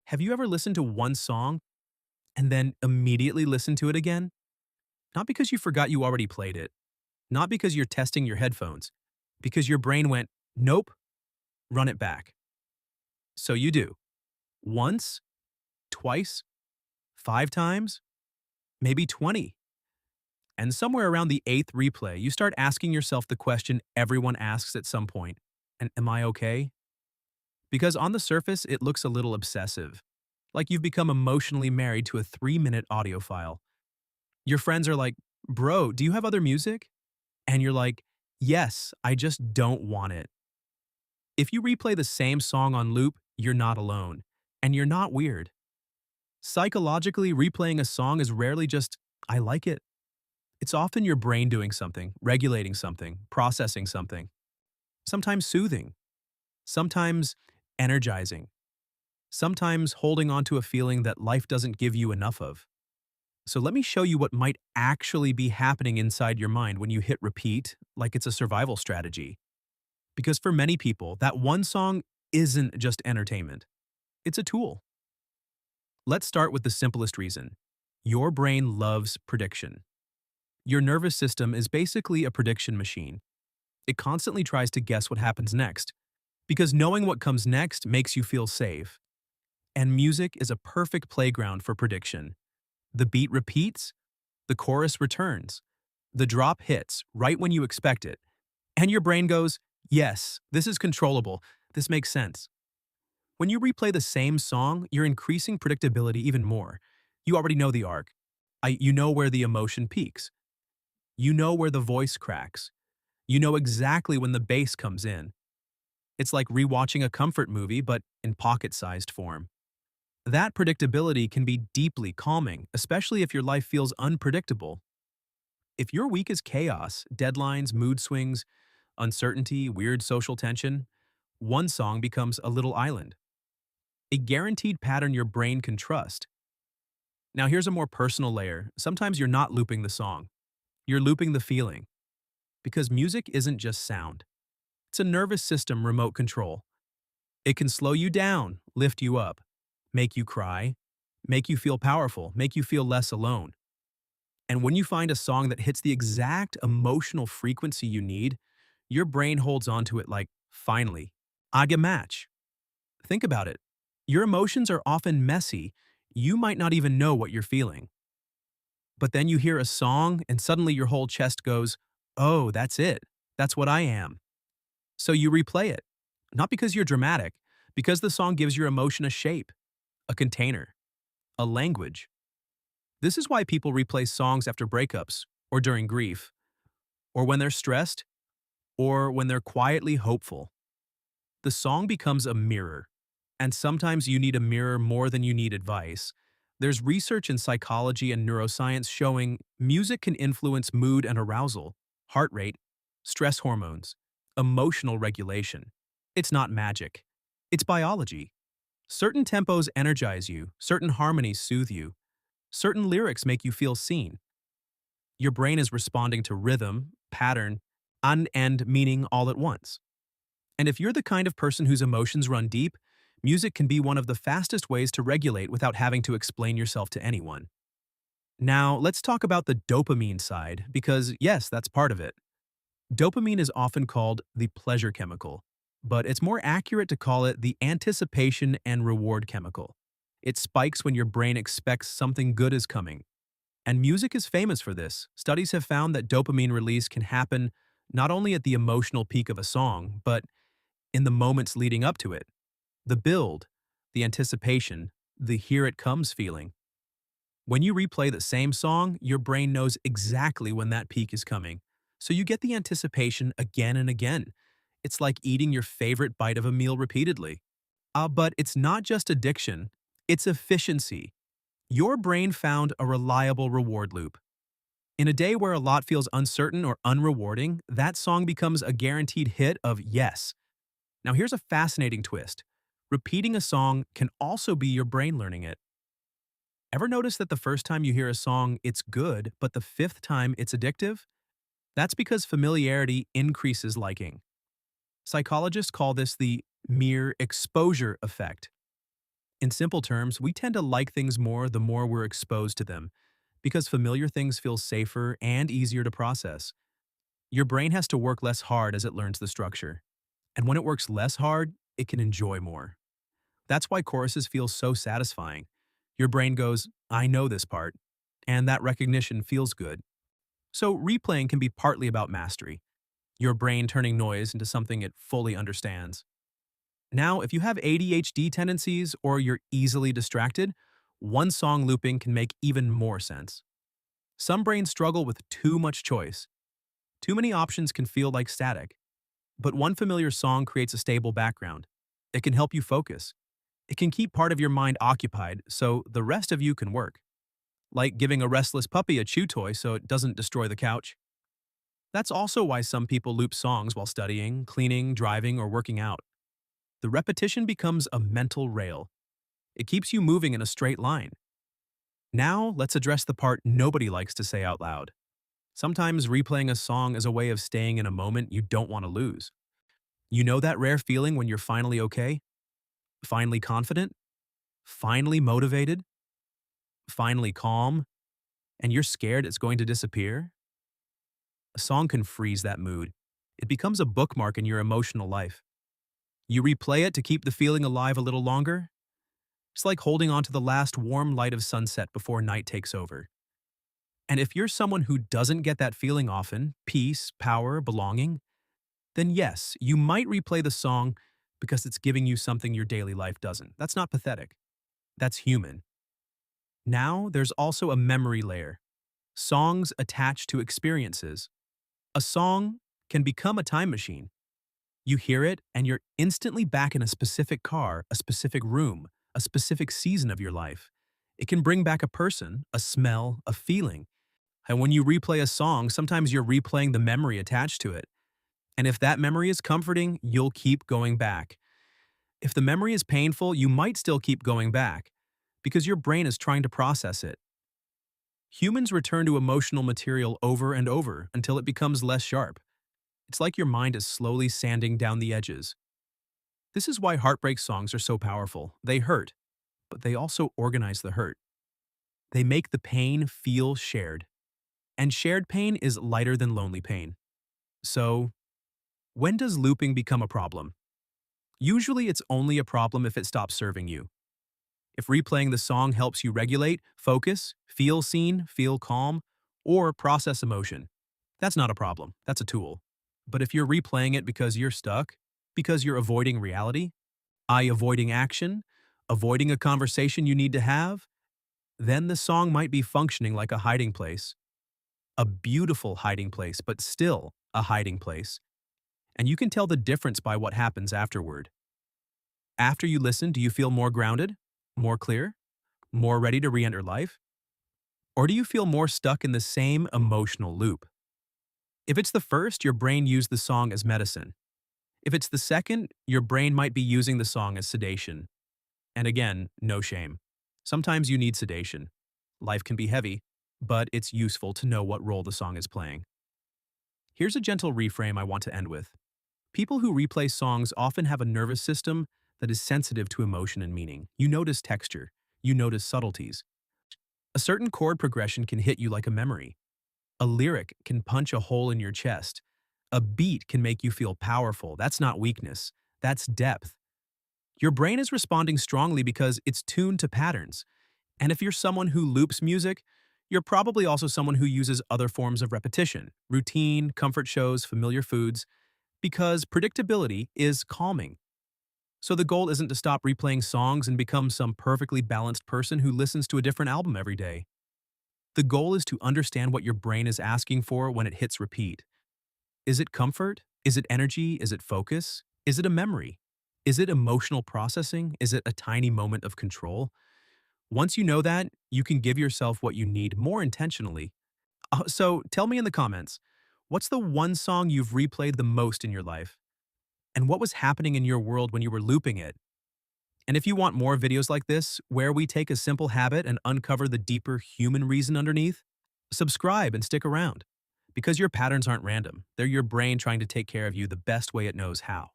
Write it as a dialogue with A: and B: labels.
A: Have you ever listened to one song and then immediately listened to it again? Not because you forgot you already played it, not because you're testing your headphones, because your brain went, nope, run it back. So you do. Once, twice, 5 times, maybe 20. And somewhere around the eighth replay, you start asking yourself the question everyone asks at some point, and am I okay? Because on the surface, it looks a little obsessive, like you've become emotionally married to a 3-minute audio file. Your friends are like, bro, do you have other music? And you're like, yes, I just don't want it. If you replay the same song on loop, you're not alone. And you're not weird. Psychologically, replaying a song is rarely just, I like it. It's often your brain doing something, regulating something, processing something. Sometimes soothing. Sometimes energizing. Sometimes holding on to a feeling that life doesn't give you enough of. So let me show you what might actually be happening inside your mind when you hit repeat, like it's a survival strategy. Because for many people, that one song isn't just entertainment. It's a tool. Let's start with the simplest reason. Your brain loves prediction. Your nervous system is basically a prediction machine. It constantly tries to guess what happens next, because knowing what comes next makes you feel safe. And music is a perfect playground for prediction. The beat repeats, the chorus returns, the drop hits right when you expect it, and your brain goes, yes, this is controllable, this makes sense. When you replay the same song, you're increasing predictability even more. You already know the arc. You know where the emotion peaks. You know where the voice cracks. You know exactly when the bass comes in. It's like rewatching a comfort movie, but in pocket-sized form. That predictability can be deeply calming, especially if your life feels unpredictable. If your week is chaos, deadlines, mood swings, uncertainty, weird social tension, one song becomes a little island, a guaranteed pattern your brain can trust. Now, here's a more personal layer. Sometimes you're not looping the song, you're looping the feeling, because music isn't just sound, it's a nervous system remote control. It can slow you down, lift you up, make you cry, make you feel powerful, make you feel less alone. And when you find a song that hits the exact emotional frequency you need, your brain holds on to it like, finally, I get match. Think about it. Your emotions are often messy. You might not even know what you're feeling. But then you hear a song and suddenly your whole chest goes, oh, that's it. That's what I am. So you replay it. Not because you're dramatic, because the song gives your emotion a shape, a container, a language. This is why people replay songs after breakups, or during grief, or when they're stressed, or when they're quietly hopeful. The song becomes a mirror, and sometimes you need a mirror more than you need advice. There's research in psychology and neuroscience showing music can influence mood and arousal, heart rate, stress hormones, emotional regulation. It's not magic. It's biology. Certain tempos energize you, certain harmonies soothe you, certain lyrics make you feel seen. Your brain is responding to rhythm, pattern, and meaning all at once. And if you're the kind of person whose emotions run deep, music can be one of the fastest ways to regulate without having to explain yourself to anyone. Now, let's talk about the dopamine side, because yes, that's part of it. Dopamine is often called the pleasure chemical, but it's more accurate to call it the anticipation and reward chemical. It spikes when your brain expects something good is coming. And music is famous for this. Studies have found that dopamine release can happen not only at the emotional peak of a song, but in the moments leading up to it. The build, the anticipation, the here it comes feeling. When you replay the same song, your brain knows exactly when that peak is coming. So you get the anticipation again and again. It's like eating your favorite bite of a meal repeatedly. But it's not just addiction, it's efficiency. Your brain found a reliable reward loop. In a day where a lot feels uncertain or unrewarding, that song becomes a guaranteed hit of yes. Now here's a fascinating twist. Repeating a song can also be your brain learning it. Ever notice that the first time you hear a song, it's good, but the fifth time it's addictive? That's because familiarity increases liking. Psychologists call this the mere exposure effect. In simple terms, we tend to like things more the more we're exposed to them, because familiar things feel safer and easier to process. Your brain has to work less hard as it learns the structure. And when it works less hard, it can enjoy more. That's why choruses feel so satisfying. Your brain goes, I know this part, and that recognition feels good. So replaying can be partly about mastery, your brain turning noise into something it fully understands. Now, if you have ADHD tendencies or you're easily distracted, one song looping can make even more sense. Some brains struggle with too much choice. Too many options can feel like static, but one familiar song creates a stable background. It can help you focus. It can keep part of your mind occupied so the rest of you can work. Like giving a restless puppy a chew toy so it doesn't destroy the couch. That's also why some people loop songs while studying, cleaning, driving, or working out. The repetition becomes a mental rail. It keeps you moving in a straight line. Now, let's address the part nobody likes to say out loud. Sometimes replaying a song is a way of staying in a moment you don't want to lose. You know that rare feeling when you're finally okay? Finally confident? Finally motivated? Finally calm? And you're scared it's going to disappear? A song can freeze that mood. It becomes a bookmark in your emotional life. You replay it to keep the feeling alive a little longer. It's like holding on to the last warm light of sunset before night takes over. And if you're someone who doesn't get that feeling often, peace, power, belonging, then yes, you might replay the song because it's giving you something your daily life doesn't. That's not pathetic. That's human. Now, there's also a memory layer. Songs attached to experiences. A song can become a time machine. You hear it, and you're instantly back in a specific car, a specific room, a specific season of your life. It can bring back a person, a smell, a feeling. And when you replay a song, sometimes you're replaying the memory attached to it. And if that memory is comforting, you'll keep going back. If the memory is painful, you might still keep going back, because your brain is trying to process it. Humans return to emotional material over and over until it becomes less sharp. It's like your mind is slowly sanding down the edges. This is why heartbreak songs are so powerful. They hurt, but they also organize the hurt. They make the pain feel shared. And shared pain is lighter than lonely pain. So, when does looping become a problem? Usually it's only a problem if it stops serving you. If replaying the song helps you regulate, focus, feel seen, feel calm, or process emotion, that's not a problem. That's a tool. But if you're replaying it because you're stuck, because you're avoiding reality, avoiding action, avoiding a conversation you need to have, then the song might be functioning like a hiding place. A beautiful hiding place, but still a hiding place. And you can tell the difference by what happens afterward. After you listen, do you feel more grounded, more clear, more ready to re-enter life? Or do you feel more stuck in the same emotional loop? If it's the first, your brain used the song as medicine. If it's the second, your brain might be using the song as sedation. And again, no shame. Sometimes you need sedation. Life can be heavy, but it's useful to know what role the song is playing. Here's a gentle reframe I want to end with. People who replay songs often have a nervous system that is sensitive to emotion and meaning. You notice texture. You notice subtleties. A certain chord progression can hit you like a memory. A lyric can punch a hole in your chest. A beat can make you feel powerful. That's not weakness. That's depth. Your brain is responding strongly because it's tuned to patterns. And if you're someone who loops music, you're probably also someone who uses other forms of repetition, routine, comfort shows, familiar foods, because predictability is calming. So the goal isn't to stop replaying songs and become some perfectly balanced person who listens to a different album every day. The goal is to understand what your brain is asking for when it hits repeat. Is it comfort? Is it energy? Is it focus? Is it a memory? Is it emotional processing? Is it a tiny moment of control? Once you know that, you can give yourself what you need more intentionally. So tell me in the comments, what's the one song you've replayed the most in your life? And what was happening in your world when you were looping it? And if you want more videos like this, where we take a simple habit and uncover the deeper human reason underneath, subscribe and stick around. Because your patterns aren't random. They're your brain trying to take care of you the best way it knows how.